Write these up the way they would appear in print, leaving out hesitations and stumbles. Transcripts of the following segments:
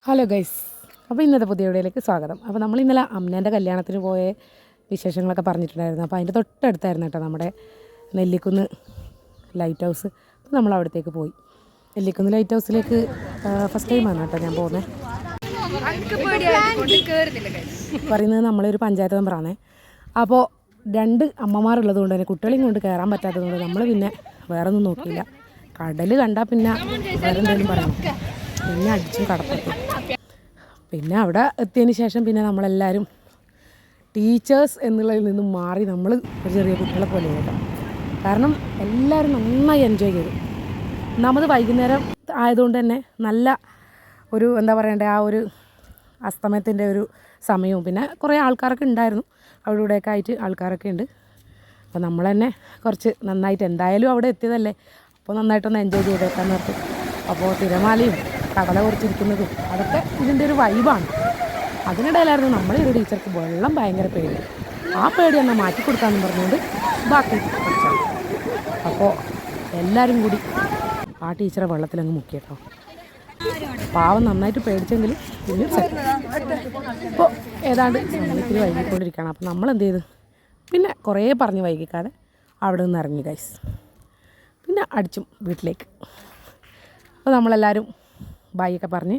Hello guys, അപ്പോൾ ഇന്നത്തെ പുതിയ വീഡിയോയിലേക്ക് സ്വാഗതം. അപ്പോൾ നമ്മൾ ഇന്നലെ അമ്മേൻ്റെ കല്യാണത്തിന് പോയ വിശേഷങ്ങളൊക്കെ പറഞ്ഞിട്ടുണ്ടായിരുന്നു. അപ്പോൾ അതിൻ്റെ തൊട്ടടുത്തായിരുന്നു കേട്ടോ നമ്മുടെ നെല്ലിക്കുന്ന് ലൈറ്റ് ഹൗസ്. അപ്പോൾ നമ്മൾ അവിടത്തേക്ക് പോയി. നെല്ലിക്കുന്ന് ലൈറ്റ് ഹൗസിലേക്ക് ഫസ്റ്റ് ടൈമാണ് കേട്ടോ ഞാൻ പോകുന്നത്. പറയുന്നത് നമ്മളൊരു പഞ്ചായത്ത് മെമ്പറാണേ. അപ്പോൾ 2 അമ്മമാരുള്ളത് കൊണ്ട് തന്നെ കുട്ടികളെയും കൊണ്ട് കയറാൻ പറ്റാത്തത് കൊണ്ട് നമ്മൾ പിന്നെ വേറെ ഒന്നും നോക്കിയില്ല. കടൽ കണ്ടാൽ പിന്നെ വേറെ എന്തെങ്കിലും പറയണം, പിന്നെ അടിച്ചും കടപ്പുറത്തും. പിന്നെ അവിടെ എത്തിയതിന് ശേഷം പിന്നെ നമ്മളെല്ലാവരും ടീച്ചേഴ്സ് എന്നുള്ളതിൽ നിന്നും മാറി നമ്മൾ ഒരു ചെറിയ കുട്ടികളെ പോലെ കേട്ടോ. കാരണം എല്ലാവരും നന്നായി എൻജോയ് ചെയ്തു. ഒന്നാമത് വൈകുന്നേരം ആയതുകൊണ്ട് തന്നെ നല്ല ഒരു എന്താ പറയണ്ടേ, ആ ഒരു അസ്തമയത്തിൻ്റെ ഒരു സമയവും പിന്നെ കുറേ ആൾക്കാരൊക്കെ ഉണ്ടായിരുന്നു. അവിടെ ഇവിടെയൊക്കെ ആയിട്ട് ആൾക്കാരൊക്കെ ഉണ്ട്. അപ്പോൾ നമ്മൾ തന്നെ കുറച്ച് നന്നായിട്ട് എന്തായാലും അവിടെ എത്തിയതല്ലേ, അപ്പോൾ നന്നായിട്ടൊന്ന് എൻജോയ് ചെയ്തേക്കാൻ നിർത്തി. അപ്പോൾ തിരമാലയും കടല കുറച്ചിരിക്കുന്നതും അതൊക്കെ ഇതിൻ്റെ ഒരു വൈബാണ്. അതിനിടയിലായിരുന്നു നമ്മളെ ഒരു ടീച്ചർക്ക് വെള്ളം ഭയങ്കര പേടി. ആ പേടി എന്നാൽ മാറ്റി കൊടുക്കാമെന്ന് പറഞ്ഞുകൊണ്ട് ബാക്കി പഠിച്ചാൽ. അപ്പോൾ എല്ലാവരും കൂടി ആ ടീച്ചറെ വെള്ളത്തിലങ്ങ് മുക്കിയിട്ടോ. പാവം നന്നായിട്ട് പേടിച്ചെങ്കിലും പിന്നെ ഇപ്പോൾ ഏതാണ്ട് നമ്മളിത്തിരി വൈകിക്കൊണ്ടിരിക്കുകയാണ്. അപ്പോൾ നമ്മൾ എന്ത് ചെയ്തു, പിന്നെ കുറേ പറഞ്ഞ് വൈകിക്കാതെ അവിടെ നിന്ന് ഇറങ്ങി ഗൈസ്. പിന്നെ അടിച്ചും വീട്ടിലേക്ക്. അപ്പോൾ നമ്മളെല്ലാവരും ബായിയൊക്കെ പറഞ്ഞ്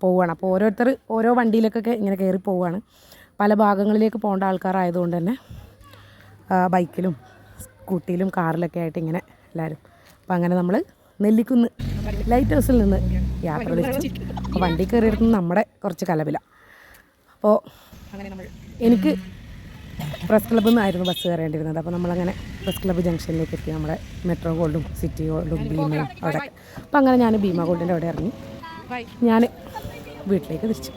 പോവുകയാണ്. അപ്പോൾ ഓരോരുത്തർ ഓരോ വണ്ടിയിലേക്കൊക്കെ ഇങ്ങനെ കയറി പോവുകയാണ്. പല ഭാഗങ്ങളിലേക്ക് പോകേണ്ട ആൾക്കാരായതുകൊണ്ട് തന്നെ ബൈക്കിലും സ്കൂട്ടിയിലും കാറിലൊക്കെ ആയിട്ട് ഇങ്ങനെ എല്ലാവരും. അപ്പോൾ അങ്ങനെ നമ്മൾ നെല്ലിക്കുന്ന് ലൈറ്റ് ഹൗസിൽ നിന്ന് യാത്ര തിരിച്ചു. അപ്പോൾ വണ്ടി കയറിയെടുത്ത് നമ്മുടെ കുറച്ച് കലപില. അപ്പോൾ എനിക്ക് പ്രസ് ക്ലബ്ബിൽ നിന്നായിരുന്നു ബസ് കയറേണ്ടിയിരുന്നത്. അപ്പോൾ നമ്മളങ്ങനെ പ്രസ് ക്ലബ്ബ് ജംഗ്ഷനിലേക്ക് എത്തി. നമ്മുടെ മെട്രോ ഗോൾഡും സിറ്റി ഗോൾഡും ഭീമയും അവിടെ. അപ്പോൾ അങ്ങനെ ഞാൻ ഭീമ ഗോൾഡിൻ്റെ അവിടെ ഇറങ്ങി ഞാൻ വീട്ടിലേക്ക് തിരിച്ചു.